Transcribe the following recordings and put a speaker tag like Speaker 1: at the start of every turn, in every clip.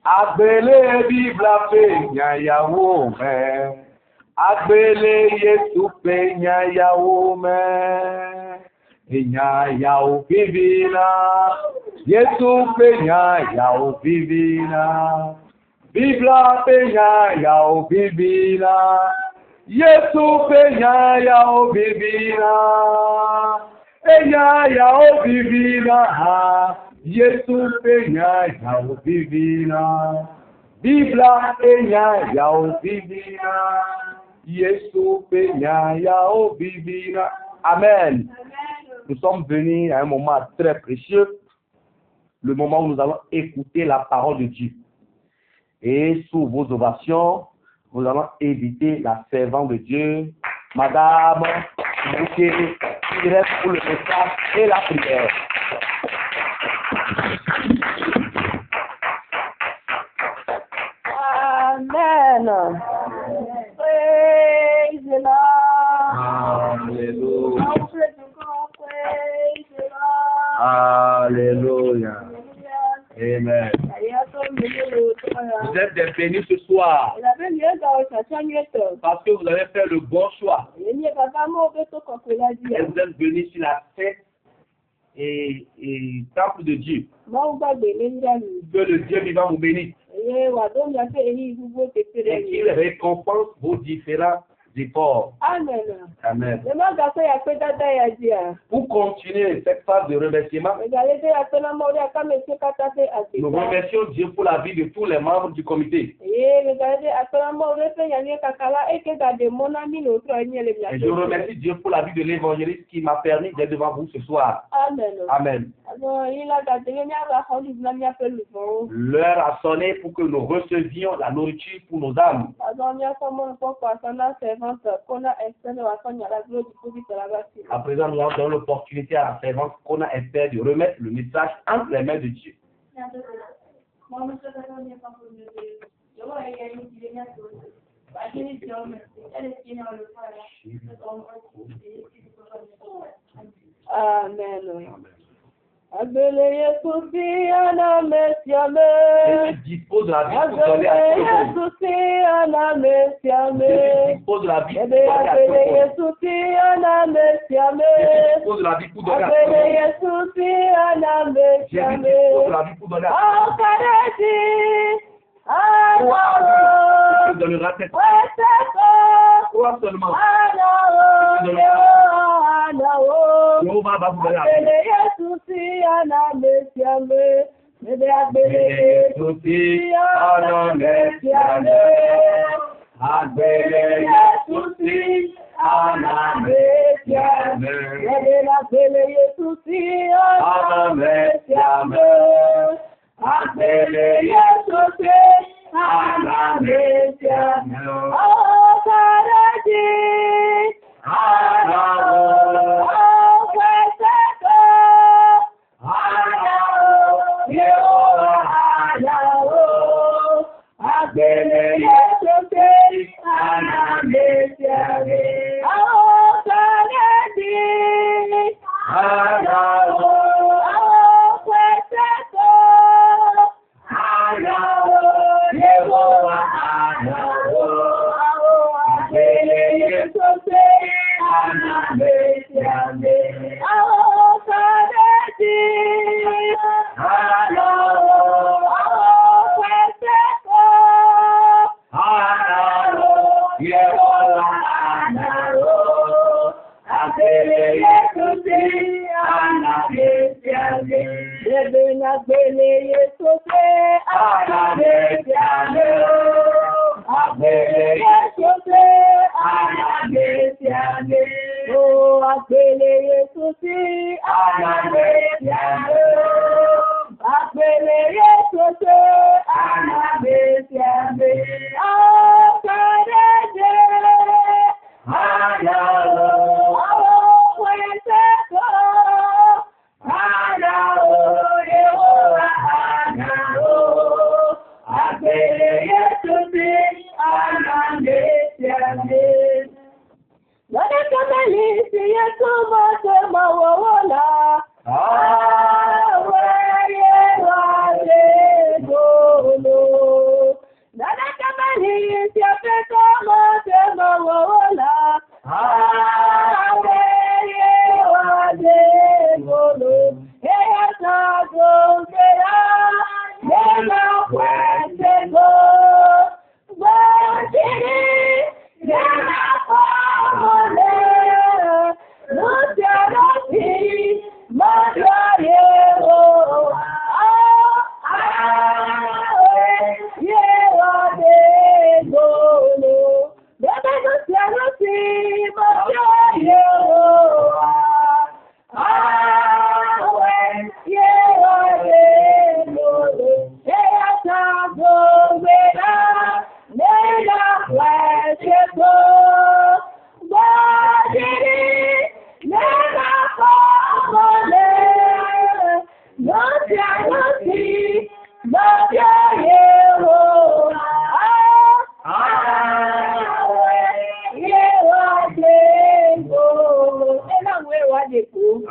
Speaker 1: Agbélé Bibla pe nyayawo me. Agbélé Yesu pe nyayawo me. Nyayawo bibina. Yesu pe nyayawo bibina. Bibla pe nyayawo bibina. Yesu pe nyayawo bibina. Nyayawo bibina. Yesu penya yao bibina. Bibla penya yao bibina. Yesu penya yao bibina. Amen. Nous sommes venus à un moment très précieux, le moment où nous allons écouter la parole de Dieu. Et sous vos ovations, nous allons inviter la servante de Dieu, Madame Bouquet, qui reste pour le message et la prière.
Speaker 2: Amen. Praise the Lord.
Speaker 1: Alléluia.
Speaker 2: Praise the Lord.
Speaker 1: Alléluia. Amen. Vous êtes des bénis ce soir parce que vous avez fait le bon choix. Et vous êtes venus sur la fête et temple de Dieu. Que le Dieu vivant vous bénisse. Et qu'il récompense vos différents efforts.
Speaker 2: Amen.
Speaker 1: Amen. Pour continuer cette phase de remerciement, nous remercions Dieu pour la vie de tous les membres du comité. Et je remercie Dieu pour la vie de l'évangéliste qui m'a permis d'être devant vous ce soir.
Speaker 2: Amen.
Speaker 1: Amen. L'heure a sonné pour que nous recevions la nourriture pour nos âmes. À présent, nous avons l'opportunité à la servante qu'on a espéré de remettre le message entre les mains de Dieu.
Speaker 2: Amen. Agbélé Yesu si ana mesiame.
Speaker 1: Et tu disposes de la vie pour donner à tout le monde.
Speaker 2: Yesu si ana mesiame.
Speaker 1: Et tu disposes de la vie pour donner à tout le monde.
Speaker 2: Yesu si ana mesiame.
Speaker 1: Et tu disposes de la vie pour donner à tout le monde.
Speaker 2: Yesu si ana mesiame.
Speaker 1: Et tu disposes de la vie pour donner à tout le monde. Tu donneras cette toi seulement. Jéhovah va vous donner la vie.
Speaker 2: Yesu si ana mesiame.
Speaker 1: Yesu si ana mesiame. Agbélé Yesu si ana mesiame.
Speaker 2: Agbélé Yesu si ana mesiame.
Speaker 1: Agbélé Yesu si ana mesiame.
Speaker 2: Oh, Karadi.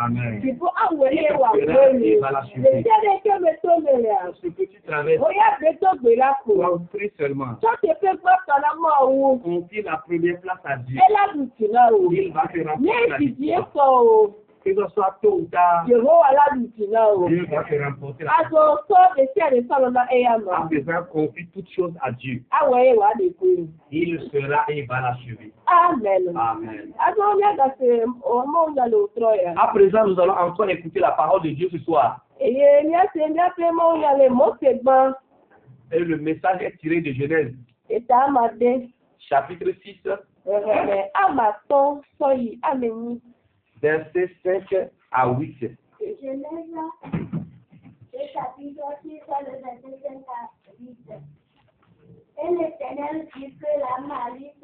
Speaker 1: Amen.
Speaker 2: Il faut envoyer wa kweli. L'Éternel que me tombe
Speaker 1: Ce que tu traverses,
Speaker 2: oya beto belako.
Speaker 1: toi, prie seulement.
Speaker 2: Toi tu peux pas t'en avoir.
Speaker 1: Confie la première place à Dieu.
Speaker 2: Elle a du tino.
Speaker 1: Il va te remplir
Speaker 2: Mais
Speaker 1: la
Speaker 2: si
Speaker 1: vie.
Speaker 2: Dieu faut.
Speaker 1: Que ce soit tôt ou tard,
Speaker 2: Yehowa la du tino.
Speaker 1: Dieu va te remporter la vie.
Speaker 2: Azo so de sia de salona
Speaker 1: À
Speaker 2: eyama.
Speaker 1: présent, confie toutes choses à Dieu.
Speaker 2: Awe wa de ku.
Speaker 1: Il sera et il va l'achever.
Speaker 2: Amen.
Speaker 1: Amen.
Speaker 2: Azo nya da se o mo nya lo troya.
Speaker 1: À présent, nous allons encore écouter la parole de Dieu ce soir.
Speaker 2: Eye nya pe mo nya le mo se gban.
Speaker 1: Et le message est tiré de Genèse,
Speaker 2: Eta amade.
Speaker 1: chapitre 6,
Speaker 2: Amaton soyi ameni.
Speaker 1: versets 5 à 8.
Speaker 3: Genèse, le chapitre 6, le verset 5 à 8. Et l'Éternel dit que la malice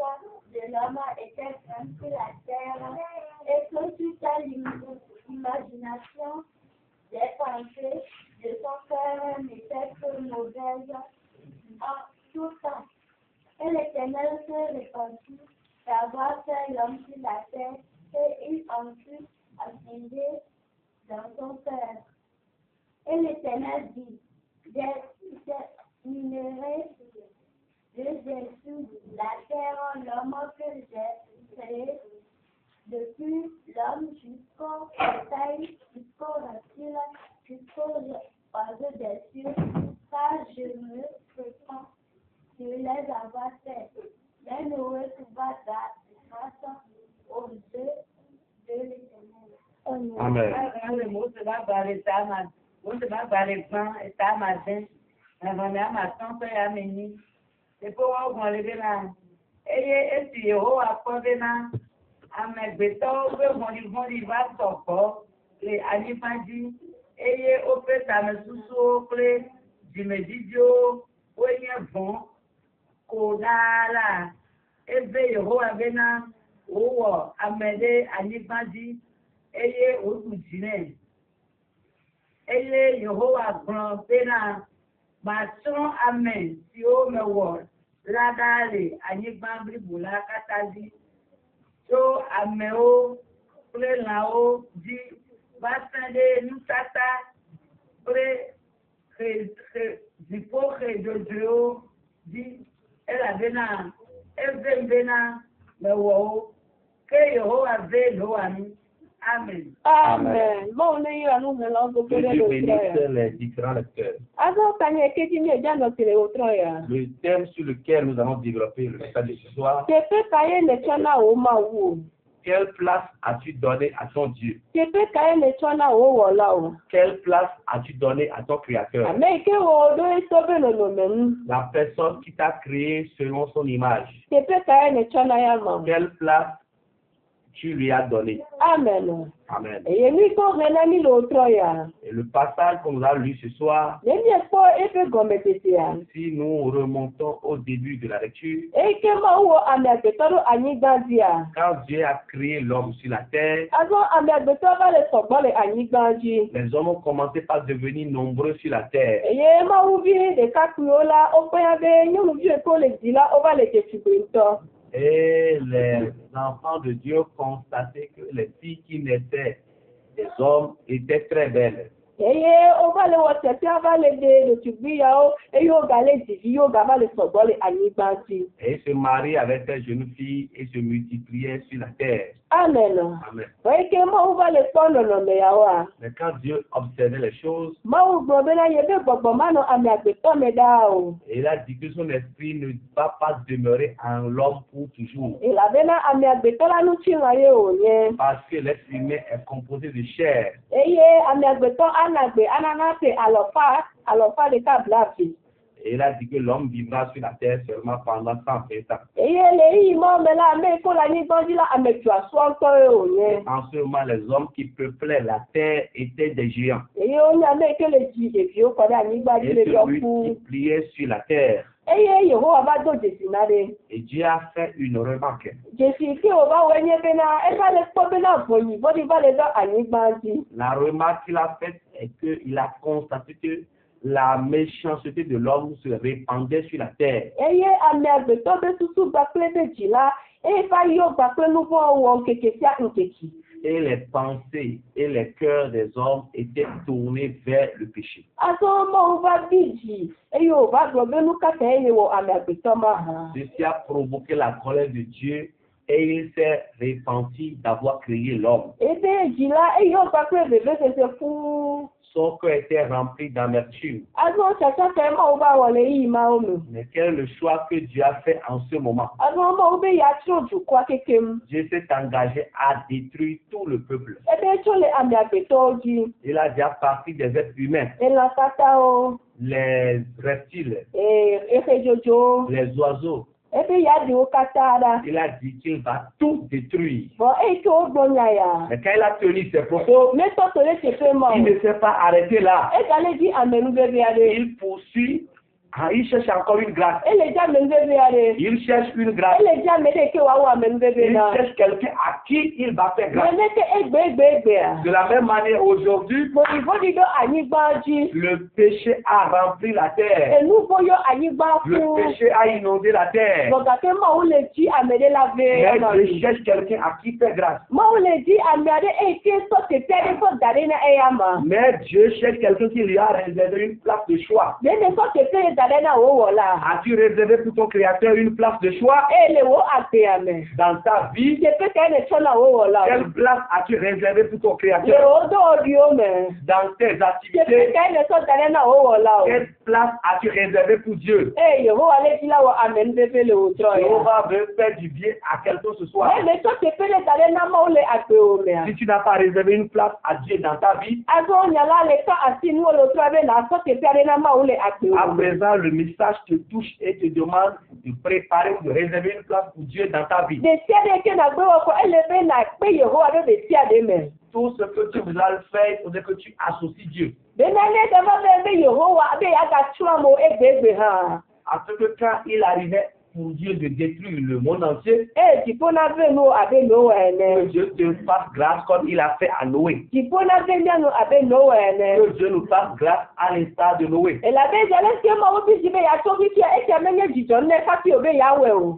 Speaker 3: de l'homme était grande sur la terre, et que toute l'imagination des pensées de son cœur n'était que mauvaise en tout temps. Et l'Éternel se répandit d'avoir fait l'homme sur la terre, et il en fut affligé dans son cœur. Et l'Éternel dit, des minéraux de Jésus, la terre, l'homme que j'ai créé, depuis l'homme jusqu'au bétail, jusqu'au reptile, jusqu'aux oiseaux des cieux, car je me répands de les avoir faits. Mais Noé trouva grâce aux yeux de l'Éternel.
Speaker 1: Amen.
Speaker 4: Ebe Yehowa bena owo amede anibadi eye odujine eye Yehowa gbọn bena mason amen tí ó mẹwọ ládàlẹ anyigbambri bùlá kátàdí tó amẹwo pé làwọ di bàtàdé nùtàtà pé dìpọ dodo di ẹlàbẹnà ẹbẹnbẹnà mẹwọ ké Yehowa bẹ lọwàní. Amen.
Speaker 2: Amen. Bon, on est à nous, on
Speaker 1: Que Dieu bénisse les différents lecteurs. Le thème sur lequel nous allons développer le message de ce soir, quelle place as-tu donné à ton Dieu? Quelle place as-tu donné à ton Créateur? La personne qui t'a créé selon son image. Quelle place tu lui as donné?
Speaker 2: Amen.
Speaker 1: Amen.
Speaker 2: Et
Speaker 1: le passage qu'on nous a lu ce soir, si nous remontons au début de la lecture, quand Dieu a créé l'homme sur la terre, les hommes ont commencé par devenir nombreux sur la terre. Et les enfants de Dieu constataient que les filles qui naissaient des hommes étaient très belles. Et se mariaient avec ces jeunes filles et se multipliaient sur la terre.
Speaker 2: Amen.
Speaker 1: Amen.
Speaker 2: Mais
Speaker 1: quand Dieu observait les choses, il a dit que son esprit ne va pas demeurer en l'homme pour toujours. Parce que l'être humain est composé de chair. Et il a dit que l'homme vivra sur la terre seulement pendant 120 ans. En ce moment, les hommes qui peuplaient la terre étaient des géants. Et se multipliaient sur la terre. Et Dieu a fait une remarque. La remarque qu'il a faite est qu'il a constaté que la méchanceté de l'homme se répandait sur la terre. et les pensées et les cœurs des hommes étaient tournés vers le péché. Ceci a provoqué la colère de Dieu et il s'est repenti d'avoir créé l'homme. Son cœur était rempli d'amertume. Mais quel est le choix que Dieu a fait en ce moment? Dieu s'est engagé à détruire tout le peuple. Il a déjà parti des êtres humains, les reptiles, les oiseaux. Il a dit qu'il va tout détruire. Mais quand il a tenu ses propos, il ne s'est pas arrêté là. Il poursuit. Il cherche encore une grâce. Il cherche une grâce. Il cherche quelqu'un à qui il va faire grâce. De la même manière, aujourd'hui, le péché a rempli la terre. Le péché a inondé la terre. Mais Dieu cherche quelqu'un à qui faire grâce. Mais Dieu cherche quelqu'un qui lui a réservé une place de choix. As-tu réservé pour ton créateur une place de choix? Dans ta vie, quelle place as-tu réservé pour ton créateur? Dans tes activités, quelle place as-tu réservé pour Dieu? Jéhovah veut faire du bien à quelqu'un ce soir. Si tu n'as pas réservé une place à Dieu dans ta vie, à présent le message te touche et te demande de préparer ou de réserver une place pour Dieu dans ta vie. Tout ce que tu voudras faire, il faudrait que tu associes Dieu. À ce que quand il arrivait pour Dieu de détruire le monde entier, que Dieu te fasse grâce comme il a fait à Noé. Que Dieu nous fasse grâce à l'instar de Noé.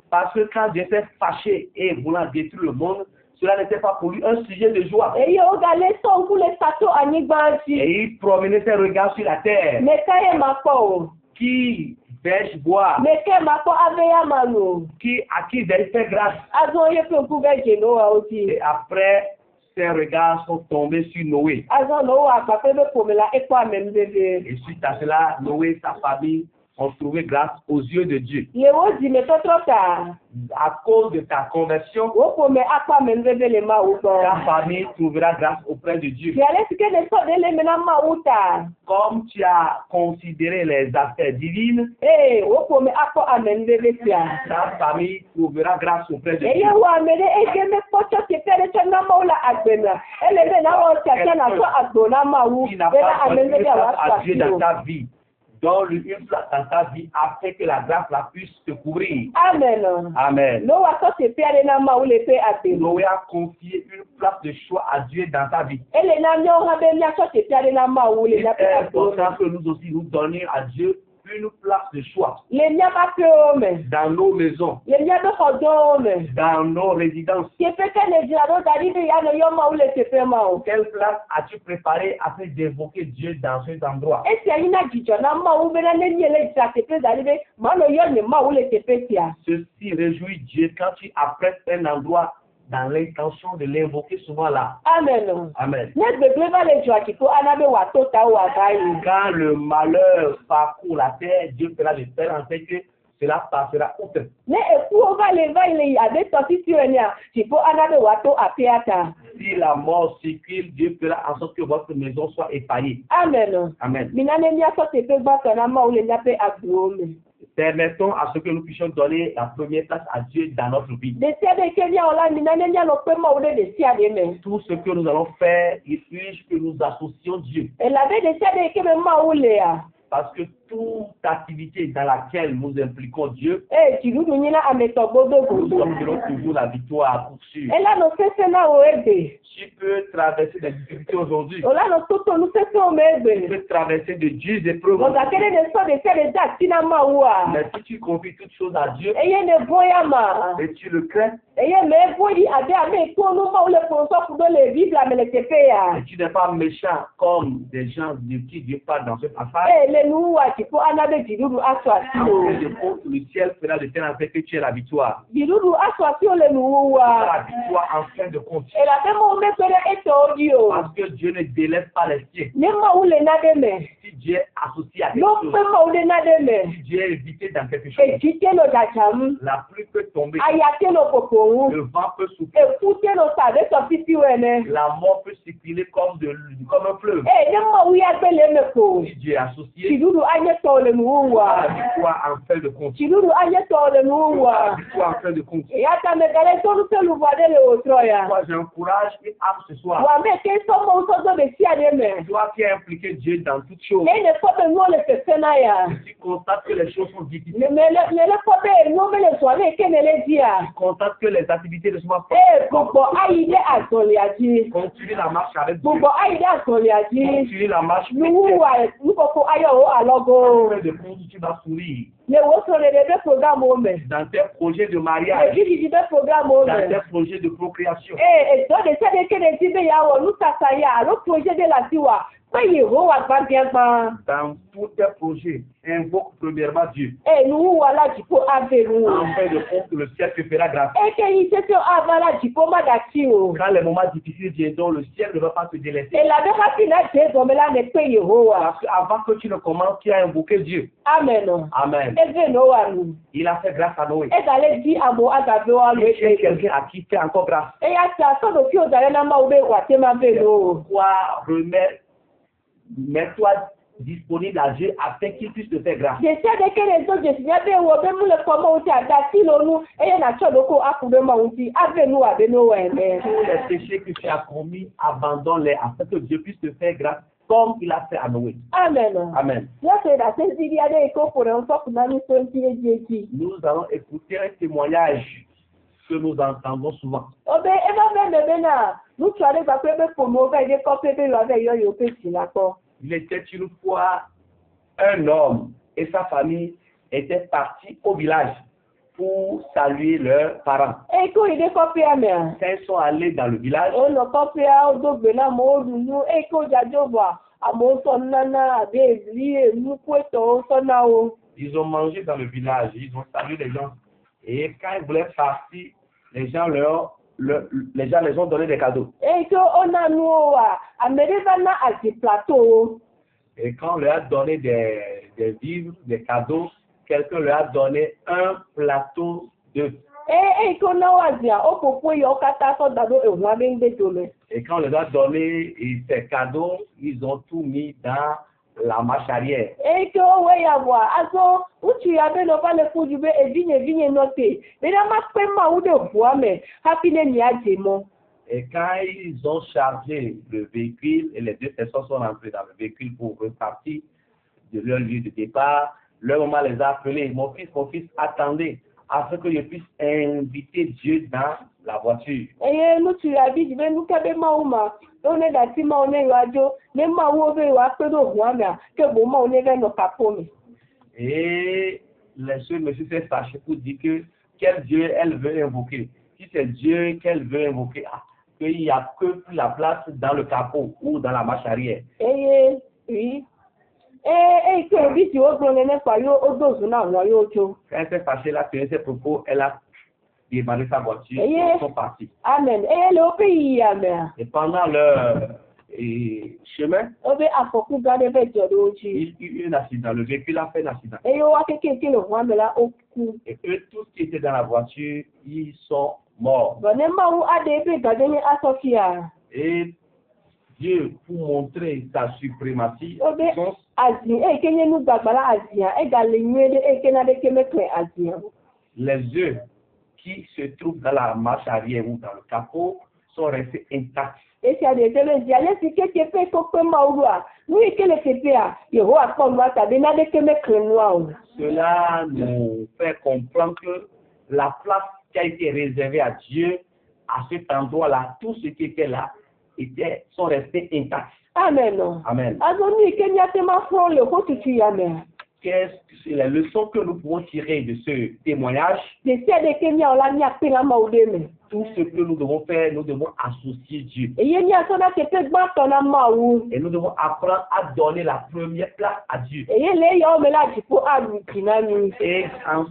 Speaker 1: Parce que quand Dieu s'est fâché et voulant détruire le monde, cela n'était pas pour lui un sujet de joie. Et il promenait ses regards sur la terre. Qui vais-je boire? À qui vais-je faire grâce? Et après, ses regards sont tombés sur Noé. Et suite à cela, Noé et sa famille ont trouvé grâce aux yeux de Dieu. À cause de ta conversion, ta famille trouvera grâce auprès de Dieu. Comme tu as considéré les affaires divines, ta famille trouvera grâce auprès de Dieu. Qui n'a pas donné grâce à Dieu dans ta vie, dont une place dans ta vie afin que la grâce la puisse te couvrir. Amen. Amen. Noé a confié une place de choix à Dieu dans ta vie. Il est important que nous aussi nous donnions à Dieu une place de choix dans nos maisons, dans nos résidences. Quelle place as-tu préparé afin d'évoquer Dieu dans cet endroit? Ceci réjouit Dieu quand tu apprêtes un endroit dans l'intention de l'invoquer souvent là. Amen. Amen. Quand le malheur parcourt la terre, Dieu fera de telle en sorte que cela passera outre. Si la mort circule, Dieu fera en sorte que votre maison soit épargnée. Amen. Amen. Permettons à ce que nous puissions donner la première place à Dieu dans notre vie. Tout ce que nous allons faire, il faut que nous associons Dieu. Parce que toute activité dans laquelle nous impliquons Dieu,
Speaker 2: Jidudu nyina ametɔ gbodogo.
Speaker 1: nous aurons toujours la victoire à poursuivre.
Speaker 2: Ela no sese na o ebe.
Speaker 1: Tu peux traverser des difficultés aujourd'hui.
Speaker 2: Ola no toto nu sese o me
Speaker 1: Tu
Speaker 2: ebe.
Speaker 1: peux traverser de dures épreuves.
Speaker 2: Oga kele de so de kele da tina ma wa.
Speaker 1: Mais si tu confies toutes choses à Dieu
Speaker 2: Eye ne boya ma.
Speaker 1: et tu le crains,
Speaker 2: Eye me boyi ade ame ko nu ma ule ponso kudo le Bible amele tepe ya.
Speaker 1: et tu n'es pas méchant comme des gens de qui Dieu parle dans ce passage,
Speaker 2: Le nu wa tipo anabe jidudu aso asilo.
Speaker 1: je compte le ciel fera de telle affaire que tu aies la victoire.
Speaker 2: Jidudu aso asilo le nu
Speaker 1: Tu
Speaker 2: wa.
Speaker 1: as la victoire en fin de compte.
Speaker 2: Ela be mo me pere eto odi o.
Speaker 1: Parce que Dieu ne délaisse pas les siens.
Speaker 2: Ne ma ule na de me.
Speaker 1: Si Dieu est associé à quelque
Speaker 2: No
Speaker 1: chose,
Speaker 2: pe ma ule na de me.
Speaker 1: si Dieu est invité dans quelque chose,
Speaker 2: Ejite lo dacham.
Speaker 1: la pluie peut tomber,
Speaker 2: Ayate lo popo.
Speaker 1: le vent peut souffler,
Speaker 2: Ekute lo sade so pipi wene.
Speaker 1: la mort peut circuler comme un fleuve.
Speaker 2: Ne ma uya gbele me ko.
Speaker 1: Si Dieu est associé,
Speaker 2: Jidudu anye to le nu
Speaker 1: tu as
Speaker 2: wa.
Speaker 1: la victoire en fin de compte.
Speaker 2: Jidudu anye to le nu
Speaker 1: Tu as la
Speaker 2: wa.
Speaker 1: victoire en fin de compte.
Speaker 2: Yata me gale to lu se lu vade le otro ya.
Speaker 1: Moi, j'encourage une âme ce soir.
Speaker 2: Wa me ke so mo so do be si ade me.
Speaker 1: Toi qui as impliqué Dieu dans toutes choses,
Speaker 2: Ne fo be nu le se na ya.
Speaker 1: tu constates que les choses sont difficiles.
Speaker 2: Le fo be nu me le so le ke ne le dia.
Speaker 1: Tu constates que les activités ne sont pas
Speaker 2: Gbogbo ayide asoli aji.
Speaker 1: continue la marche avec Dieu.
Speaker 2: Gbogbo ayide asoli aji.
Speaker 1: Continue la marche.
Speaker 2: Nuwu wa nukoko ayo o alogo.
Speaker 1: En fin de compte, tu vas sourire.
Speaker 2: Le wo so le be program o me.
Speaker 1: Dans tes projets de
Speaker 2: Le
Speaker 1: mariage,
Speaker 2: jiji be program o
Speaker 1: dans
Speaker 2: me.
Speaker 1: tes projets de procréation,
Speaker 2: Do de se de kene ti be ya wo nu tata ya lo projet de la tiwa. Pe Yehowa gba bien gba.
Speaker 1: dans tous tes projets, invoque premièrement Dieu.
Speaker 2: Nuwu wa la jipo avenu.
Speaker 1: En fin de compte, le ciel te fera grâce.
Speaker 2: Ke yi se se avala jipo ma da ti o.
Speaker 1: Quand les moments difficiles viendront, le ciel ne va pas te délaisser.
Speaker 2: La be happy na je do me la ne pe Yehowa.
Speaker 1: Parce qu'avant que tu ne commences, tu as invoqué Dieu.
Speaker 2: Amen.
Speaker 1: Amen.
Speaker 2: Eve no wa nu.
Speaker 1: Il a fait grâce à Noé.
Speaker 2: Gale di amo agabe wa lo
Speaker 1: Et tu es
Speaker 2: e.
Speaker 1: quelqu'un à qui fait encore grâce.
Speaker 2: Ya ta so do ki o dare na ma ube wa te ma be no.
Speaker 1: Mets-toi disponible à Dieu afin qu'il puisse te faire grâce.
Speaker 2: Je sais de quelle raison je suis bien wo be mu le komo uti ada ti lo nu e na cho do ko akudo ma uti avenu abeno wa eme.
Speaker 1: Tous les péchés que tu as commis, abandonne-les afin que Dieu puisse te faire grâce comme il a fait à Noé.
Speaker 2: Amen.
Speaker 1: Amen.
Speaker 2: Ya se da se di dia de ko pour un sok na ni so ti eji.
Speaker 1: Nous allons écouter un témoignage que nous entendons souvent.
Speaker 2: Obe e ba be na nu chare gba pe be ko mo be de ko pe be lo be yo pe ti la ko.
Speaker 1: Il était une fois un homme et sa famille étaient partis au village pour saluer leurs parents.
Speaker 2: E ko ide ko pe ame.
Speaker 1: Quand ils sont allés dans le village,
Speaker 2: O lo ko pe a o do gbe na mo lu nu e ko jajo ba amo so nana ade ri e nu ko to so na o.
Speaker 1: ils ont mangé dans le village, ils ont salué les gens. Et quand ils voulaient partir, les gens les ont donné des cadeaux.
Speaker 2: E ko ona nu o wa amere ba na ati plateau.
Speaker 1: Et quand on leur a donné des vivres, des cadeaux, quelqu'un leur a donné un plateau d'œufs.
Speaker 2: Ko na wa zia o popo yo kata so dado e wa be nde jole.
Speaker 1: Et quand on leur a donné ces cadeaux, ils ont tout mis dans la marche arrière.
Speaker 2: Ko we ya wa aso uchi ya be no pale fuju be evinye note. Be na ma pe ma u de bua me happy ne ni ajemo.
Speaker 1: Et quand ils ont chargé le véhicule et les deux personnes sont rentrées dans le véhicule pour repartir de leur lieu de départ, leur maman les a appelés. Mon fils, attendez, afin que je puisse inviter Dieu dans la voiture.
Speaker 2: Nuchi ya bi be nu ka be ma uma. O ne da ti ma o ne rajo, ne ma wo be wa pe do bua me ke bo ma o ne ve no papo mi.
Speaker 1: Et le monsieur s'est fâché pour dire que quel Dieu elle veut invoquer. Si c'est Dieu qu'elle veut invoquer, qu'il n'y a que plus la place dans le capot ou dans la marche arrière.
Speaker 2: Oui. Que bi ti o gbo ne pa yo o dozu na won yo jo.
Speaker 1: Quand elle s'est fâchée, elle a tenu ses propos, elle a démarré sa voiture, ils sont partis.
Speaker 2: Amen. Le pays amen.
Speaker 1: Et pendant leur chemin,
Speaker 2: Obe afoku gade be jodo oji.
Speaker 1: il y a eu un accident, le véhicule a fait un accident.
Speaker 2: Yo wa keke le wa me la oku.
Speaker 1: Et eux, tous qui étaient dans la voiture, ils sont morts.
Speaker 2: Bone ma wu ade be gade ni asofia.
Speaker 1: Et Dieu, pour montrer sa suprématie,
Speaker 2: Obe azin kenye nu gbagbala azin gale nwede kena de kemekle azin.
Speaker 1: Les œufs qui se trouvent dans la marche arrière ou dans le capot sont restés intacts.
Speaker 2: Et si à des éléments, allez si quelque peu faut maoua. Oui, quel est ça? Yehova a comme moi, t'as bien des que mes noir.
Speaker 1: Cela nous fait comprendre que la place qui a été réservée à Dieu, à cet endroit-là, tout ce qui était là, sont restés intacts.
Speaker 2: Amen.
Speaker 1: Amen.
Speaker 2: Azoni Kenya tema fro le hotu tu amen.
Speaker 1: Qu'est-ce que c'est la leçon que nous pouvons tirer de ce témoignage?
Speaker 2: De sia de Kenya on la ni apela maudeme.
Speaker 1: Tout ce que nous devons faire, nous devons associer Dieu.
Speaker 2: Et yeni asona ke pe gba tona maou.
Speaker 1: Et nous devons apprendre à donner la première place à Dieu.
Speaker 2: Et yele yo me la dipo alu kinami.
Speaker 1: Et en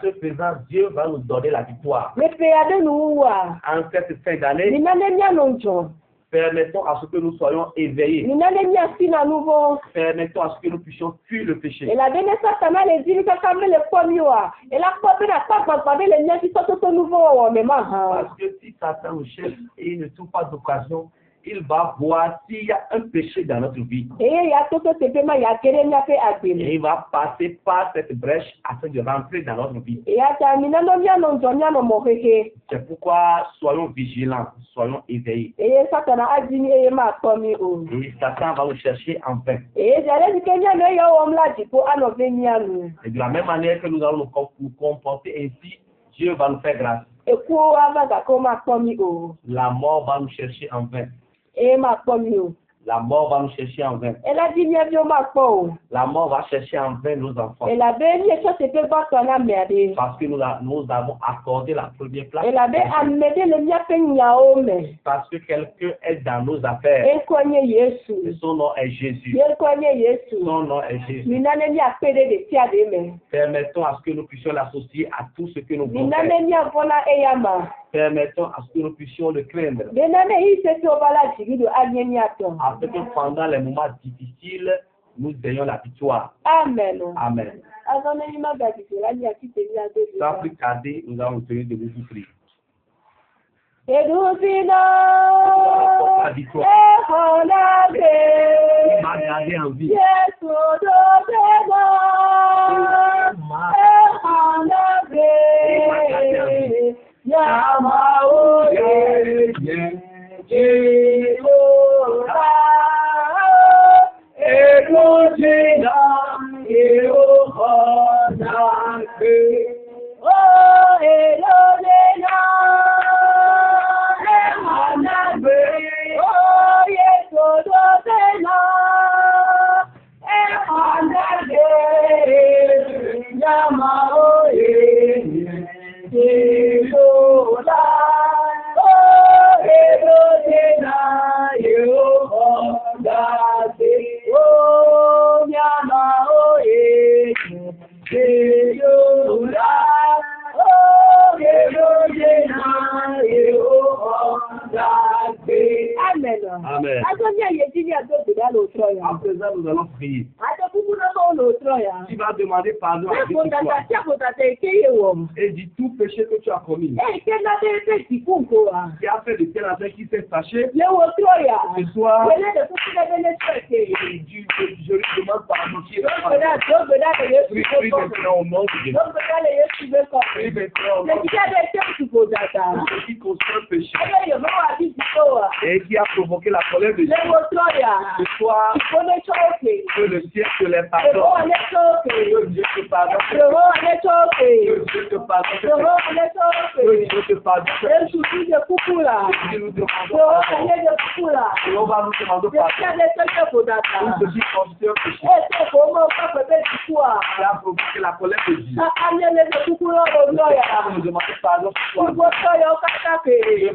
Speaker 1: ce faisant, Dieu va nous donner la victoire.
Speaker 2: Me pe ade nou wa.
Speaker 1: En cette fin d'année,
Speaker 2: Ni nane nya nonjo.
Speaker 1: permettons à ce que nous soyons éveillés.
Speaker 2: Ni nane nya sina nouveau.
Speaker 1: Permettons à ce que nous puissions fuir le péché.
Speaker 2: Et la dene satana les dit que comme le pomioa. Et la pope na pas les nya qui sont tout nouveau wa me ma.
Speaker 1: Parce que si Satan nous cherche et il ne trouve pas d'occasion, il va voir s'il y a un péché dans notre vie.
Speaker 2: Et ya toto tepema ya kere nya pe
Speaker 1: Et
Speaker 2: agbele.
Speaker 1: il va passer par cette brèche afin de rentrer dans notre vie.
Speaker 2: Et ya ta mina no nya no nya no moheke.
Speaker 1: C'est pourquoi soyons vigilants, soyons éveillés.
Speaker 2: Et satana adini e ma tomi o.
Speaker 1: Et Satan va nous chercher en vain.
Speaker 2: Et jale di Kenya no yo omla dipo anovenia nu.
Speaker 1: Et de la même manière que nous allons nous comporter ainsi, Dieu va nous faire grâce.
Speaker 2: E ku ava ga ko ma tomi o.
Speaker 1: La mort va nous chercher en vain.
Speaker 2: E ma tomi o.
Speaker 1: La mort va nous chercher en vain.
Speaker 2: E la di nya bio ma po.
Speaker 1: La mort va chercher en vain nos enfants.
Speaker 2: E la be ni e so se pe ba tona merde.
Speaker 1: Parce que nous avons accordé la première place.
Speaker 2: E la be amede le nya pe nya o me.
Speaker 1: Parce que quelqu'un est dans nos affaires.
Speaker 2: E konye Yesu.
Speaker 1: Et son nom est Jésus.
Speaker 2: E konye Yesu.
Speaker 1: Son nom est Jésus.
Speaker 2: Minane ni apede de tia de me.
Speaker 1: Permettons à ce que nous puissions l'associer à tout ce que nous voulons
Speaker 2: Minane
Speaker 1: faire.
Speaker 2: ni avona e yama.
Speaker 1: Permettons à ce que nous puissions le craindre.
Speaker 2: Benane hi se to bala jigido anyeni ato.
Speaker 1: Afin que pendant les moments difficiles, nous ayons la victoire.
Speaker 2: Amen.
Speaker 1: Amen.
Speaker 2: Azone ni magadi la ni akite ni ado.
Speaker 1: Sans plus tarder, nous allons tenir de vous prier.
Speaker 2: Edusina.
Speaker 1: La victoire.
Speaker 2: Eholade.
Speaker 1: Il m'a gardé en vie.
Speaker 2: Yesu do bena. Eholade. Yama oye. Jehovah. Edusina. Eholade. Oh, Elodena. Oh, yes, Odosena. Yama oye. Jehovah. Oh, Elodena. Yehovah. Oh, Yama oye. Jehovah. Amen.
Speaker 1: Amen. À présent, nous allons prier. Tu vas demander pardon à Dieu pour toi. Et dis tout péché que tu as commis. Qui a fait de telle affaire qui s'est fâché. Ce soir, je lui demande pardon. Prie maintenant au nom de Jésus. Prie maintenant au nom de Jésus. Ce qui concerne le péché et qui a provoqué la colère de Dieu. Ce soir, que le ciel te les pardonne. Que Dieu te pardonne. Que Dieu te pardonne. Que Dieu te pardonne. Si nous demandons pardon, et on va nous demander pardon. Tout ce qui concerne le péché qui a provoqué la colère de Dieu. Nous demandons pardon pour toi. Dieu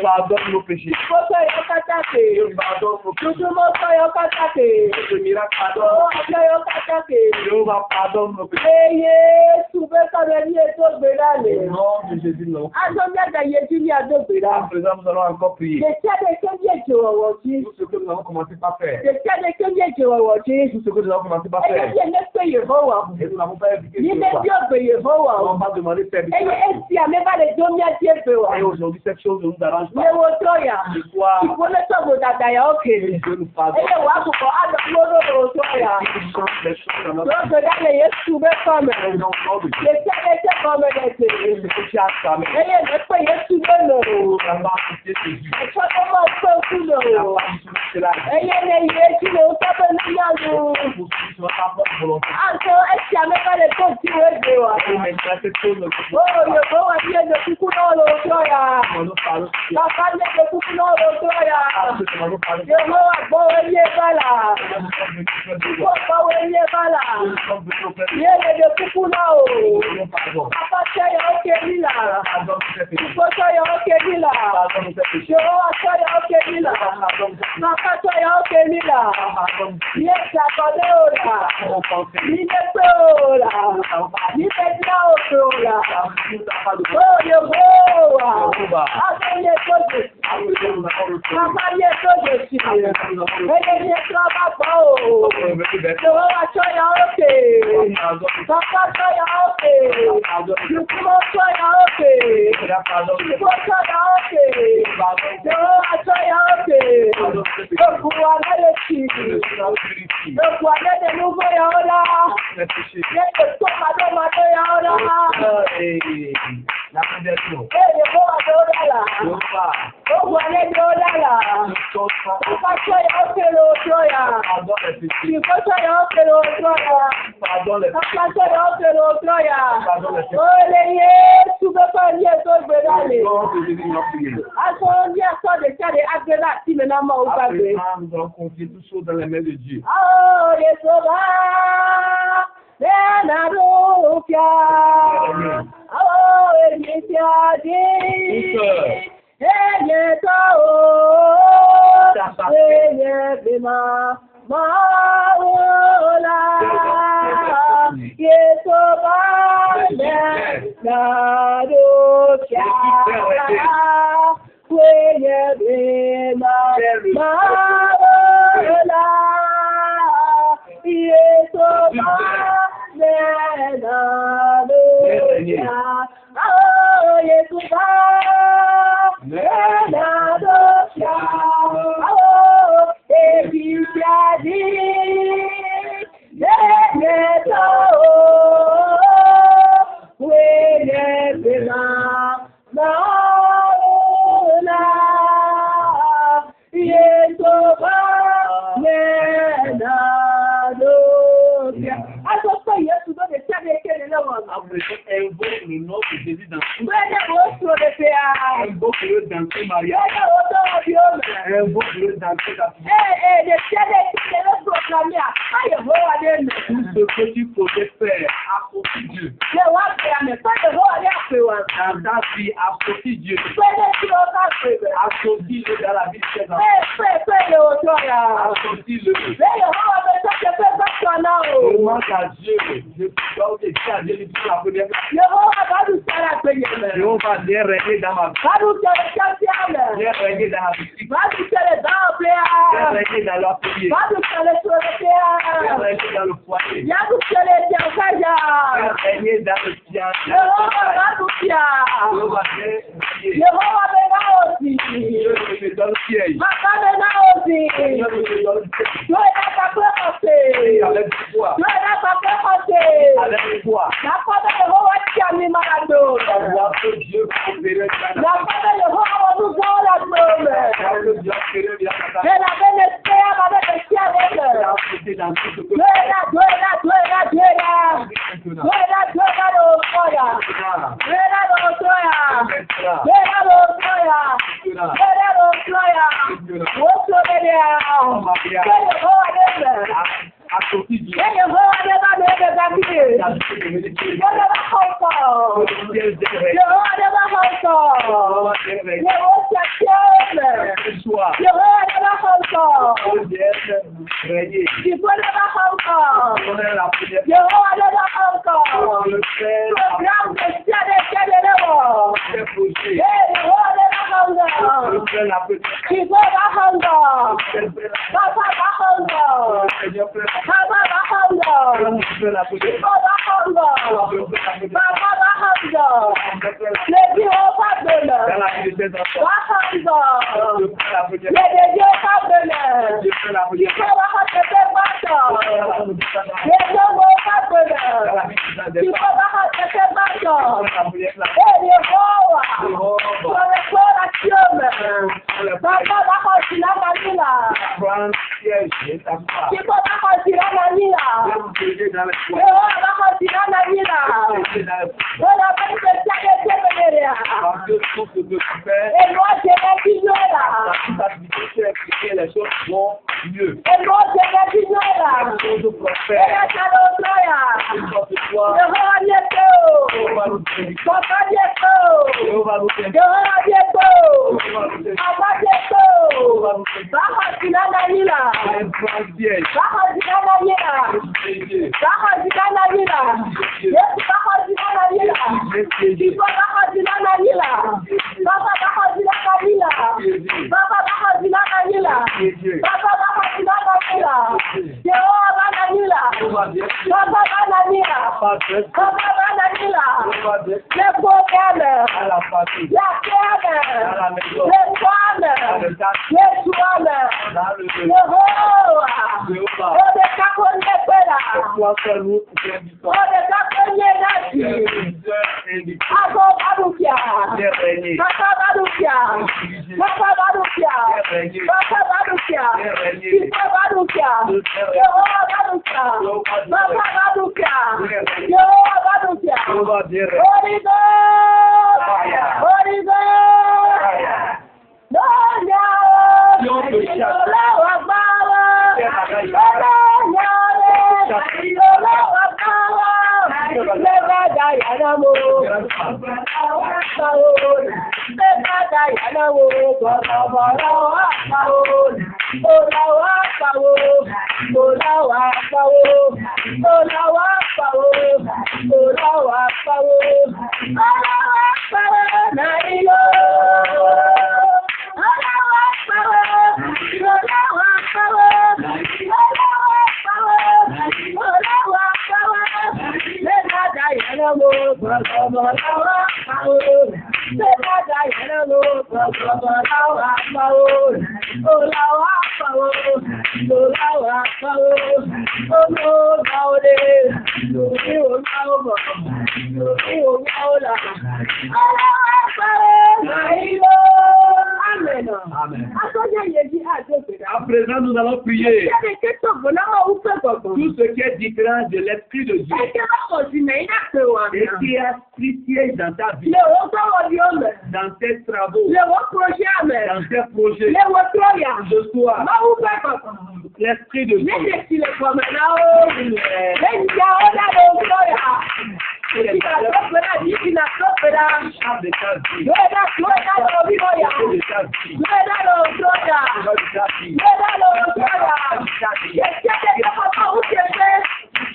Speaker 1: pardonne nos péchés. Dieu pardonne nos péchés. Dieu pardonne nos péchés. Ce miracle pardonne. Dieu va pardonner nos péchés. Au nom de Jésus, non. À présent, nous allons encore prier. Tout ce que nous avons commencé par faire. Tout ce que nous avons commencé par faire. Et nous n'avons pas invité Dieu. On va demander permission. Et aujourd'hui, cette chose ne nous arrange pas. Ce soir, Dieu nous pardonne. Et si nous change les choses dans notre
Speaker 2: Lọ́gbọ̀n dálẹ̀ Yéṣu bẹ́ kọ́mẹ̀.
Speaker 1: vie. Non, non, mais
Speaker 2: Lè tẹ́lẹ̀ tẹ́ kọ́mẹ̀ lẹ́sẹ̀.
Speaker 1: c'est ce qui a samé.
Speaker 2: Ẹyẹ lẹ́pẹ̀ Yéṣu lónà.
Speaker 1: La marqué Jésus.
Speaker 2: Ẹ̀ṣọ́ tó máa ń pẹ́ kú lò.
Speaker 1: La partie c'est la
Speaker 2: Ẹyẹ lè yé kí lè ń tọ́pẹ́ níyàwó.
Speaker 1: poursuite sur ta propre volonté.
Speaker 2: Àṣọ ẹ̀ṣẹ̀ amẹ́fẹ́lẹ̀ tó ti wé gbé wa.
Speaker 1: Et maintenant, cette chose ne peut
Speaker 2: Ó yòókù wà ní ẹ̀jẹ̀ kúkú náà ló tọ́ ya.
Speaker 1: pas nous parler.
Speaker 2: Bàbá ní ẹ̀jẹ̀ kúkú náà ló tọ́ ya.
Speaker 1: Parce que nous parlons.
Speaker 2: Yòówù àgbọ̀ ẹyẹ bàlà.
Speaker 1: Nous sommes venus faire des
Speaker 2: Ó gbọ́ ẹyẹ bàlà.
Speaker 1: Nous sommes venus faire
Speaker 2: Yé ẹ̀jẹ̀ kúkú náà o.
Speaker 1: des pardon.
Speaker 2: Bàbá sẹ́yà ó ké nílà.
Speaker 1: Pardon nous fait péché.
Speaker 2: Ìfọ́ sẹ́yà ó ké nílà.
Speaker 1: Pardon nous fait péché.
Speaker 2: Yòówù sẹ́yà ó ké nílà.
Speaker 1: Pardon nous fait péché.
Speaker 2: Bàbá sẹ́yà ó ké nílà.
Speaker 1: Pardon nous
Speaker 2: Yé ìṣàkọlé òòlà.
Speaker 1: fait péché.
Speaker 2: Nílé pé òòlà. Nílé tí ó pé òòlà. Ó yòówù wà. Akẹ́yẹ tó dé. Bàbá yẹ tó dé sí. Ẹyẹ ní ẹ̀ṣọ́ bá gbọ́ o. Yòówù aṣọ́yà òkè. Bàbá aṣọ́yà òkè. Ìkúmọ̀ aṣọ́yà òkè. Ìkúmọ̀ aṣọ́yà òkè. Yòówù aṣọ́yà òkè. Òkú wa lẹ́lẹ̀ sí. Òkú wa lẹ́lẹ̀ ló bóyá ó lá. Yẹ́pẹ̀ tó màdó yà ó lá. Èdè bó wà tó dàlà. Òkú wa lẹ́lẹ̀ ó dàlà. Bàbá aṣọ́yà òkè ló ṣọ́yà. Ìkọ́ aṣọ́yà òkè ló ṣọ́yà. Bàbá aṣọ́yà òkè ló ṣọ́yà. Ó lè yé túbọ̀tọ̀ ní ètò ìgbéláyè. Aṣọ ní ẹ̀sọ́ lè jáde agbélá tí mi náà mọ̀ ó gbàgbé.
Speaker 1: Nous allons confier tout ça dans les mains de Dieu.
Speaker 2: Ó lè tó bá lẹ́nà ló fíà. Ó èyí tí a dé. Èyí tó o. Èyí bí máa wò lá. Yéṣu bá lẹ́nà ló fíà. Wéyé bí máa wò lá. Yéṣu bá lẹ́nà ló fíà. Ó Yéṣu bá lẹ́nà ló fíà. Ó èbí jáde. Yéyé tó o. Wéyé bí máa wò lá. Yéṣu bá lẹ́nà ló fíà. Aṣọ pé Yéṣu ló lè ṣẹ́ni kéde lọ́wọ́.
Speaker 1: Après, invoque le nom de Jésus dans tout.
Speaker 2: Bẹ́ẹ̀ni mo sọ lè fi à.
Speaker 1: Invoque-le dans tout mariage.
Speaker 2: Bẹ́ẹ̀ni mo tọ́ ọbí ọmọ.
Speaker 1: Invoque-le dans tout la vie.
Speaker 2: Lè ṣẹ́ni kéde lọ́sọ̀ ọ̀gbìn à. Báyọ̀ bó wà lé nù.
Speaker 1: Tout ce que tu pouvais faire, apporte Dieu.
Speaker 2: Lè wá pè àmì báyọ̀ bó wà lé àpè wà.
Speaker 1: Dans ta vie, apporte Dieu.
Speaker 2: Pẹ́ẹ́lẹ́ tí o bá pè bẹ̀.
Speaker 1: Associe-le dans la vie de tes enfants.
Speaker 2: Pẹ́ẹ́ lè òjò yà.
Speaker 1: Associe-le.
Speaker 2: Bẹ́ẹ̀ni mo wà bẹ sọ́kẹ́ pé bákan náà o.
Speaker 1: Demande à Dieu. Je dois te dire à Dieu depuis la première fois.
Speaker 2: Lè mo wà bàdù sẹ́rẹ̀ pé yẹn mẹ́.
Speaker 1: Jéhovah, viens régner dans ma vie.
Speaker 2: Bàdù sẹ́rẹ̀ kẹ́sí àmẹ́.
Speaker 1: Viens régner dans la vie.
Speaker 2: Bàdù sẹ́rẹ̀ dáhùn pé à.
Speaker 1: Viens régner dans la prière.
Speaker 2: Bàdù sẹ́rẹ̀ sọ̀rọ̀ pé à.
Speaker 1: Viens régner dans le foyer.
Speaker 2: Yàtú sẹ́rẹ̀ jẹ́ ọ̀kájà.
Speaker 1: Viens régner dans le piano.
Speaker 2: Yehova bàdù fìyà.
Speaker 1: Jéhovah, viens régner.
Speaker 2: Yehova bẹ náà òsì.
Speaker 1: Dieu me donne piège.
Speaker 2: Bàbá bẹ náà òsì.
Speaker 1: Dieu me donne piège.
Speaker 2: Yóò yẹ kakọ́ ọ̀sẹ̀.
Speaker 1: Avec foi.
Speaker 2: Yóò yẹ kakọ́ ọ̀sẹ̀.
Speaker 1: Avec foi.
Speaker 2: Nàkọ́ bẹ Yehova tí a mi máa lò.
Speaker 1: Savoir que Dieu peut opérer dans la
Speaker 2: Nàkọ́ bẹ Yehova ọdún gbọ́dọ̀ gbọ́ mẹ́.
Speaker 1: Savoir que Dieu peut opérer dans la vie.
Speaker 2: Bẹ́ẹ̀ni abẹ́lẹ̀ ṣé abẹ́lẹ̀ ṣé abẹ́lẹ̀.
Speaker 1: Apporter dans tout ce que
Speaker 2: Dúwẹ́dá dúwẹ́dá dúwẹ́dá dúwẹ́dá.
Speaker 1: maintenant.
Speaker 2: Dúwẹ́dá dúwẹ́dá ló sọ̀yà. Dúwẹ́dá ló sọ̀yà.
Speaker 1: Maintenant.
Speaker 2: Dúwẹ́dá ló sọ̀yà.
Speaker 1: Maintenant.
Speaker 2: Dúwẹ́dá ló sọ̀yà. Wọ́n sọ bẹ́ẹ̀ à. Bẹ́ẹ̀ni ó wà lẹ́sẹ̀.
Speaker 1: Associe Dieu.
Speaker 2: Bẹ́ẹ̀ni ó wà lẹ́sẹ̀ ní ẹgbẹ́ gbàgbé. Yóò bá kọ̀ọ̀kọ̀. Yóò wà lẹ́sẹ̀ kọ̀ọ̀kọ̀. Yóò ṣe ṣe ọ̀rẹ́. Yóò wà lẹ́sẹ̀ kọ̀ọ̀kọ̀. Ìfọ̀ lẹ́sẹ̀ kọ̀ọ̀kọ̀. Yóò wà lẹ́sẹ̀ kọ̀ọ̀kọ̀. Program de ṣẹ́dẹ̀ lẹ́wọ̀. Bẹ́ẹ̀ni ó wà lẹ́sẹ̀ kọ̀ọ̀kọ̀. Ìfọ̀ bá kọ̀ọ̀kọ̀. Bàbá bá kọ̀ọ̀kọ̀. Bàbá bá kọ̀ọ̀kọ̀. Ìfọ̀ bá kọ̀ọ̀kọ̀. Bàbá bá kọ̀ọ̀kọ̀. Wakanzo. Lady Wakabona.
Speaker 1: Dans la vie de tes enfants.
Speaker 2: Wakanzo.
Speaker 1: Je prends la première.
Speaker 2: Lady Wakabona.
Speaker 1: Je prends la première.
Speaker 2: Kiko Wakatete Bato. Lady Wakabona.
Speaker 1: Dans la vie de tes enfants.
Speaker 2: Kiko Wakatete Bato.
Speaker 1: Je prends la première.
Speaker 2: Eh, Yehowa. Baba bakosila manila.
Speaker 1: Prends siège et t'asseoir.
Speaker 2: Kiko bakosila manila.
Speaker 1: Je vous prie dans le foyer.
Speaker 2: Yehowa bakosila manila.
Speaker 1: Je dans le foyer.
Speaker 2: Ola bende sake temenerea.
Speaker 1: Parce que tout ce que tu fais,
Speaker 2: Et moi je vais signola.
Speaker 1: ta activité, c'est expliquer les choses vont mieux.
Speaker 2: Et moi je vais signola.
Speaker 1: Les choses
Speaker 2: Et
Speaker 1: prospèrent.
Speaker 2: la chalotraya.
Speaker 1: Une sorte de foi.
Speaker 2: Yehowa nieto.
Speaker 1: Jéhovah nous bénit.
Speaker 2: Papa nieto.
Speaker 1: Jéhovah nous bénit.
Speaker 2: Yehowa nieto.
Speaker 1: Jéhovah nous bénit.
Speaker 2: Papa nieto.
Speaker 1: Jéhovah nous bénit.
Speaker 2: Bakosila manila.
Speaker 1: Prends siège.
Speaker 2: Bakosila manila.
Speaker 1: Priez.
Speaker 2: Bakosila manila. Yesu bakosila manila. Kiko bakosila manila. Papa bakosila manila. Papa bakosila manila. Papa bakosila manila. Jehovah manila. Papa manila. Papa manila. Le problème.
Speaker 1: À la famille.
Speaker 2: La ferme.
Speaker 1: À la maison.
Speaker 2: Le toile. Le toile.
Speaker 1: Dans le
Speaker 2: Jehovah.
Speaker 1: Jéhovah.
Speaker 2: On est caconné là.
Speaker 1: Toi seul nous t'invitons.
Speaker 2: On est caconné là. Ako Barukia. Papa Barukia. Papa Barukia. Papa Barukia. Papa Barukia. Jehovah Barukia. Papa Barukia. Jehovah Barukia. Holy God. Holy God. No,
Speaker 1: À présent, nous allons prier. Tout ce qui est différent de l'Esprit de Dieu et qui a pris siège dans ta vie, dans tes travaux, dans tes projets, ce soir, l'Esprit de Dieu,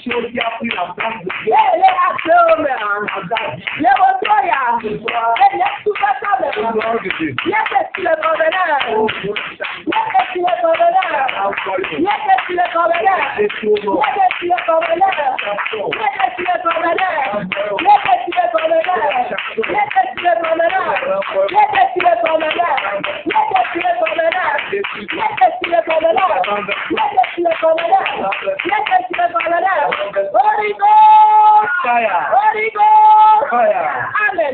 Speaker 1: chose qui a pris la place de Dieu Amen.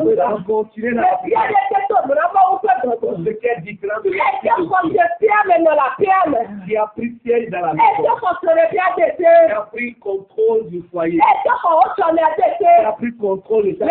Speaker 1: Nous allons continuer dans la prière. Ce qui est différent de qui a pris siège dans la maison, qui a pris contrôle du foyer, qui a pris contrôle de sa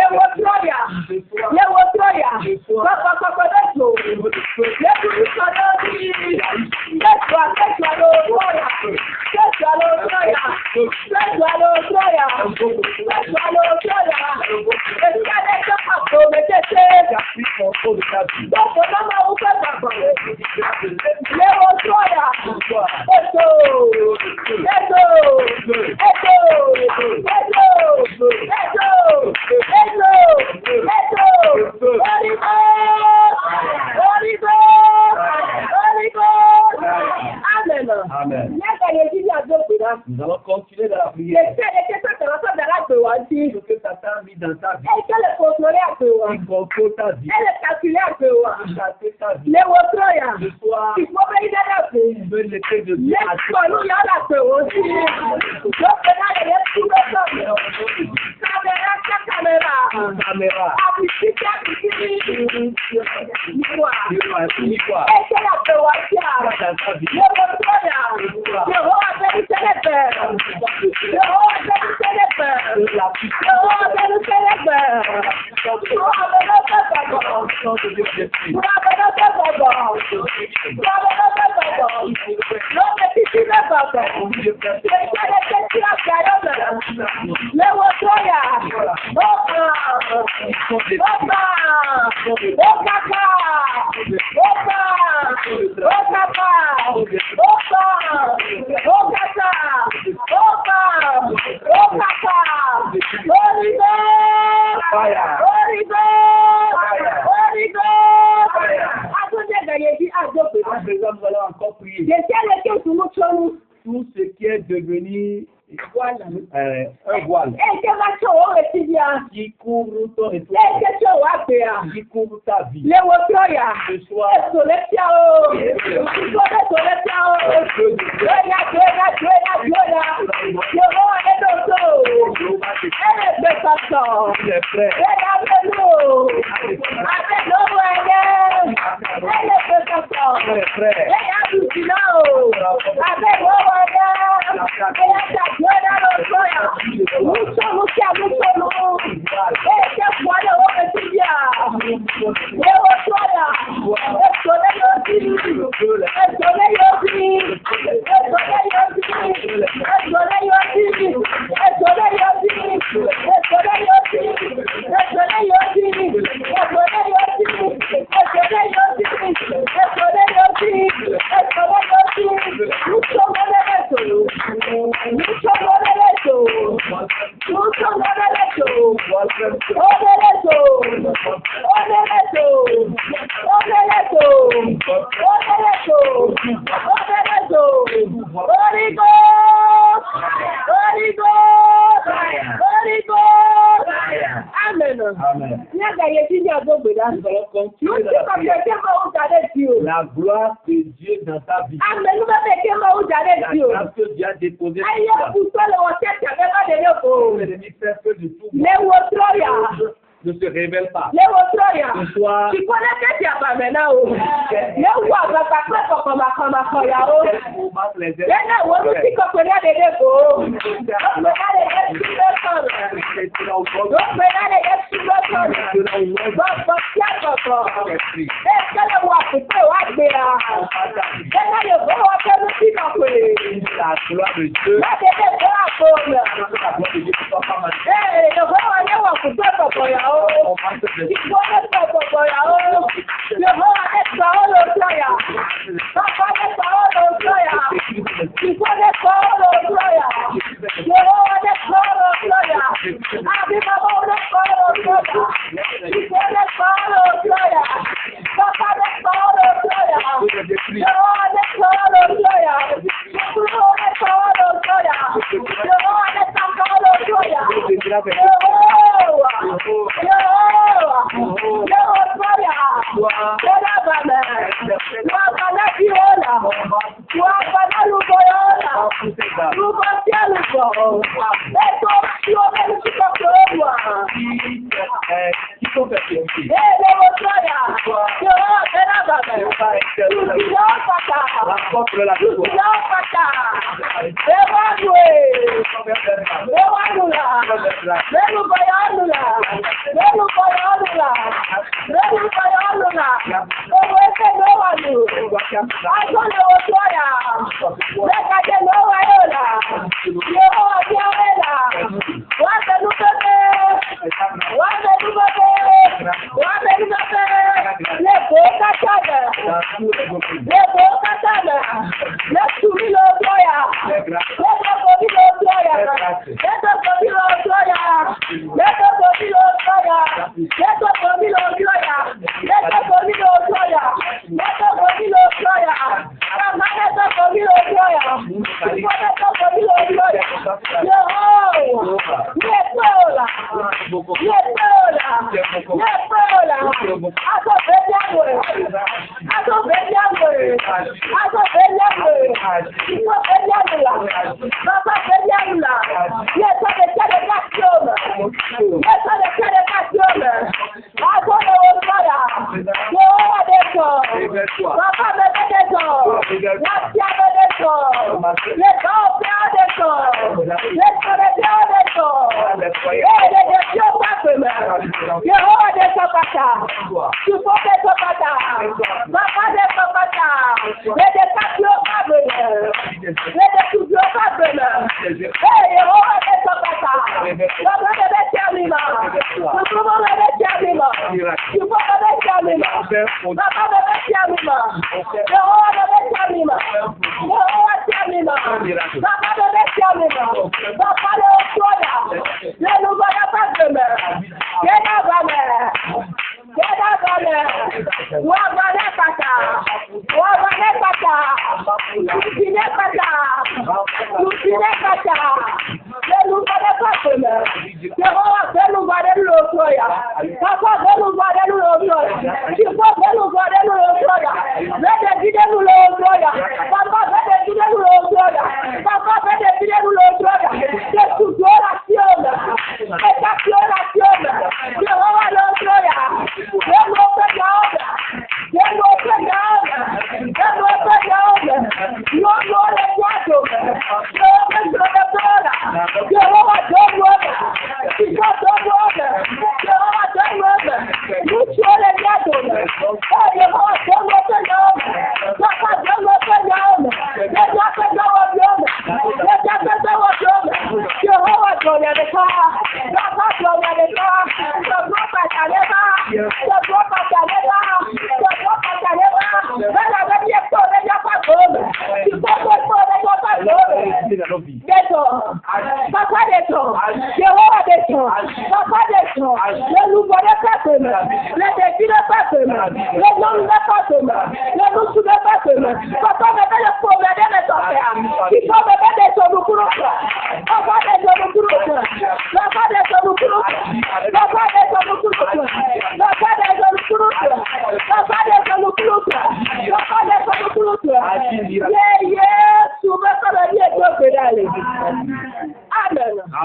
Speaker 1: Amen. Nous allons continuer dans la prière. Ce que Satan a mis dans ta vie, il contrôle ta vie, il chasse ta vie. Ce soir, tu veux laisser de Dieu à caméra. Tout ce qui est devenu un voile qui couvre ton esprit, qui couvre ta vie. Ce soir, la gloire de Dieu dans ta vie. La grâce que Dieu a déposée sur toi. L'ennemi fait peu de tout. Ne se révèle pas. Ce soir,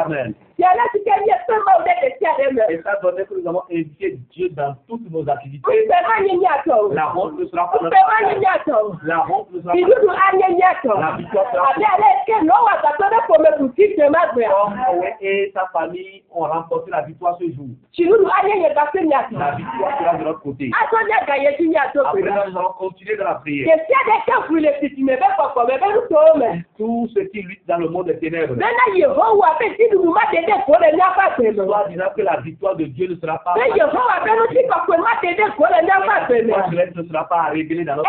Speaker 1: Amen. Étant donné que nous avons invité Dieu dans toutes nos activités, la honte ne sera pas notre part. La honte ne sera pas notre part. La victoire sera et sa famille ont remporté la victoire ce jour. La victoire sera de notre côté. Après, nous allons continuer dans la prière. Tout ce qui lutte dans le monde des ténèbres, soit disant que la victoire de Dieu ne sera pas ne sera pas révélée dans notre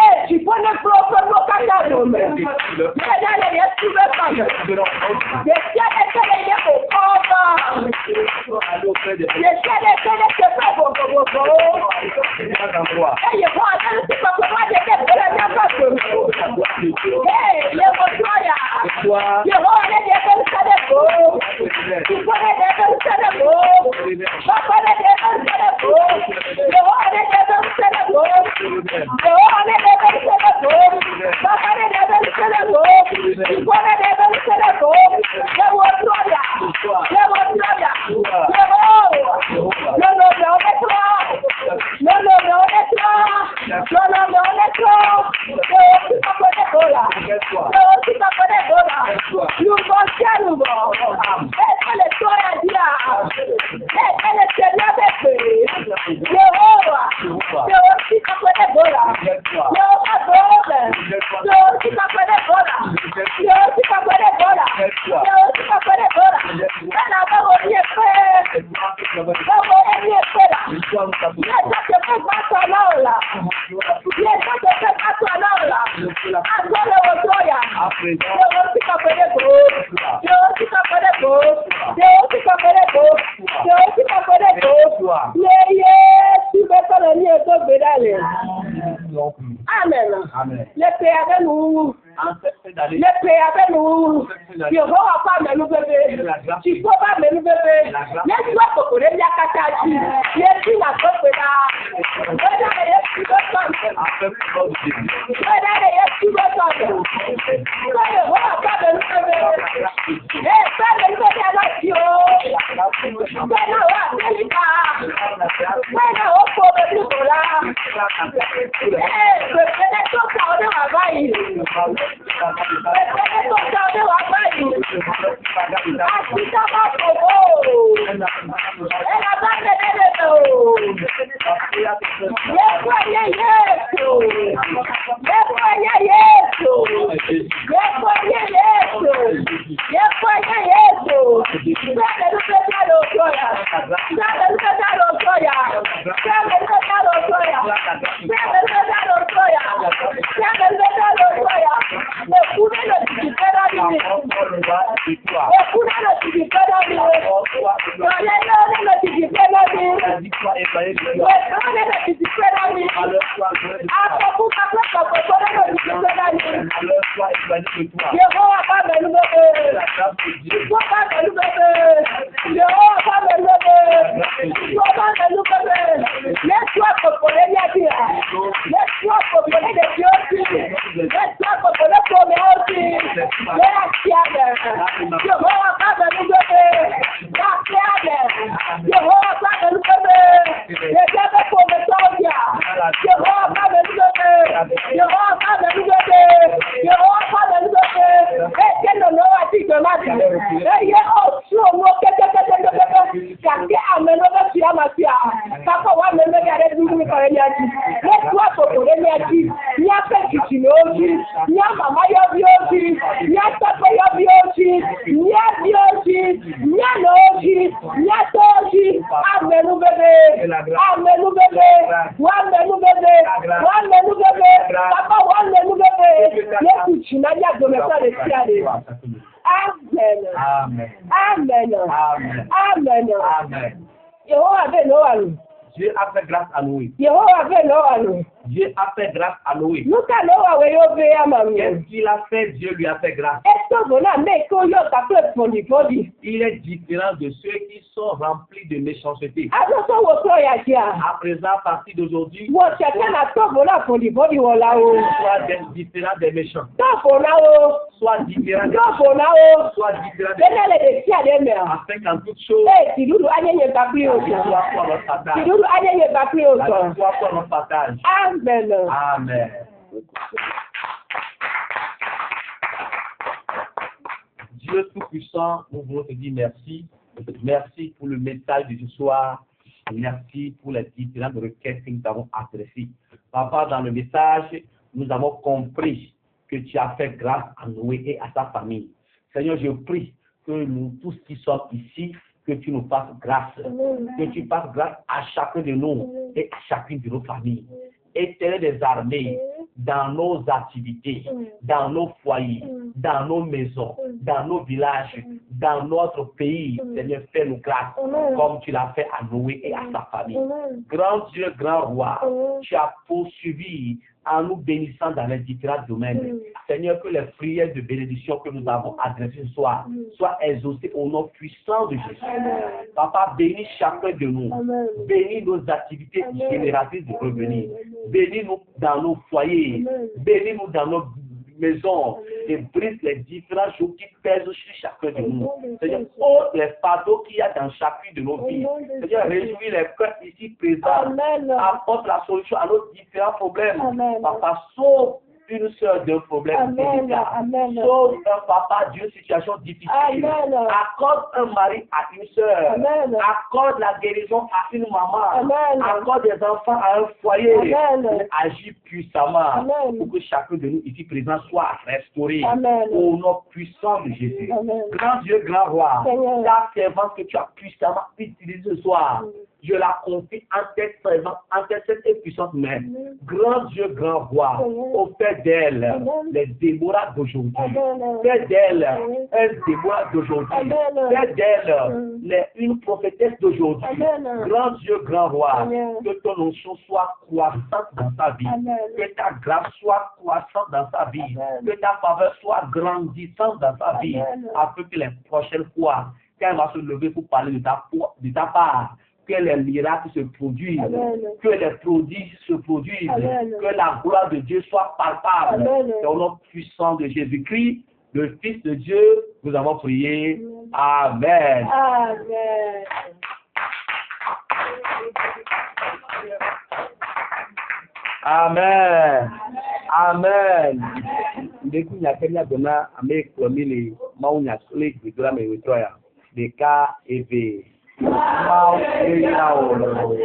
Speaker 2: nous. Yehowa pas mais nous bébé. Tu peux pas mais nous bébé. Laisse-toi pour les yakataji. Yesu la kope là. Whether Yesu go come. Whether Yesu go come. Yehowa pas mais nous bébé. Eh, pas mais nous bébé avec you. When I was telling her, when I was for the people là. Eh, le tó ta ọdẹ wà báyìí. Ẹgbẹ́ tó ta ọdẹ wà báyìí. Àti sábà fòwò. Ẹ̀rọ bá tẹ̀lé lè o. Yẹ́pọ̀ ẹ̀yẹ yéèso. Yẹ́pọ̀ ẹ̀yẹ yéèso. Yẹ́pọ̀ ẹ̀yẹ yéèso. Yẹ́pọ̀ ẹ̀yẹ yéèso. Bẹ́ẹ̀ ló fẹ́ dá lọ sọ yà. Bẹ́ẹ̀ ló fẹ́ dá lọ sọ yà. Bẹ́ẹ̀ ló fẹ́ dá lọ sọ yà. Bẹ́ẹ̀ ló fẹ́ dá lọ sọ yà.
Speaker 1: Dieu a fait grâce à Noé. Dieu a fait grâce à Noé. Qu'est-ce qu'il a fait? Dieu lui a fait grâce. Il est différent de ceux qui sont remplis de méchanceté. À présent, à partir d'aujourd'hui, sois différent des méchants. Sois différent des méchants. Sois différent des méchants. Afin qu'en toute chose, notre partage.
Speaker 2: Amen.
Speaker 1: Amen. Dieu Tout-Puissant, nous voulons te dire merci. Merci pour le message de ce soir. Merci pour les différentes requêtes que nous avons adressées. Papa, dans le message, nous avons compris que tu as fait grâce à Noé et à sa famille. Seigneur, je prie que nous tous qui sommes ici, que tu nous fasses grâce. Que tu fasses grâce à chacun de nous et à chacune de nos familles. Éternel des armées, dans nos activités, dans nos foyers, dans nos maisons, dans nos villages, dans notre pays, Seigneur, fais-nous grâce, comme tu l'as fait à Noé et à sa famille. Grand Dieu, grand roi, tu as poursuivi en nous bénissant dans les différents domaines. Seigneur, que les prières de bénédiction que nous avons adressées ce soir soient exaucées au nom puissant de Jésus. Papa, bénis chacun de nous. Bénis nos activités génératrices de revenus. Bénis-nous dans nos foyers. Bénis-nous dans nos maisons et brise les différents jours qui pèsent sur chacun de nous. Seigneur, ôte les fardeaux qu'il y a dans chacune de nos vies. Seigneur, réjouis les cœurs ici présents. Apporte la solution à nos différents problèmes. Papa, sauve une soeur d'un problème délicat. Sauve un papa d'une situation difficile. Accorde un mari à une soeur. Accorde la guérison à une maman. Accorde des enfants à un foyer. Agis puissamment pour que chacun de nous ici présent soit restauré au nom puissant de Jésus. Grand Dieu, grand roi, ta servante que tu as puissamment utilisée ce soir je la confie en tes présentes, en tes saintes et puissantes mains. Grand Dieu, grand roi, au fait d'elle, les Déborah d'aujourd'hui. Fais d'elle un Déborah d'aujourd'hui. Fais d'elle une prophétesse d'aujourd'hui. Grand Dieu, grand roi, que ton onction soit croissante dans sa vie. Que ta grâce soit croissante dans sa vie. Que ta faveur soit grandissante dans sa vie. Afin que les prochaines fois, quand elle va se lever pour parler de ta part, que les miracles se produisent, que les prodiges se produisent, que la gloire de Dieu soit palpable. Dans le nom puissant de Jésus-Christ, le Fils de Dieu, nous avons prié. Amen.
Speaker 2: Amen.
Speaker 1: Amen. Amen. Ndeko nyakenya dona ame klomili mau nyakle bidura me witroya. Deka eve. Mau eyao.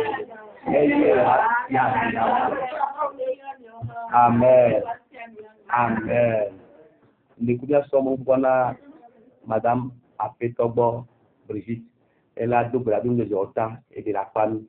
Speaker 1: Amen. Amen. Ndeko ya somo bwana Madame Apetogbo Brigitte. Elle a double la de Jota et de la famille.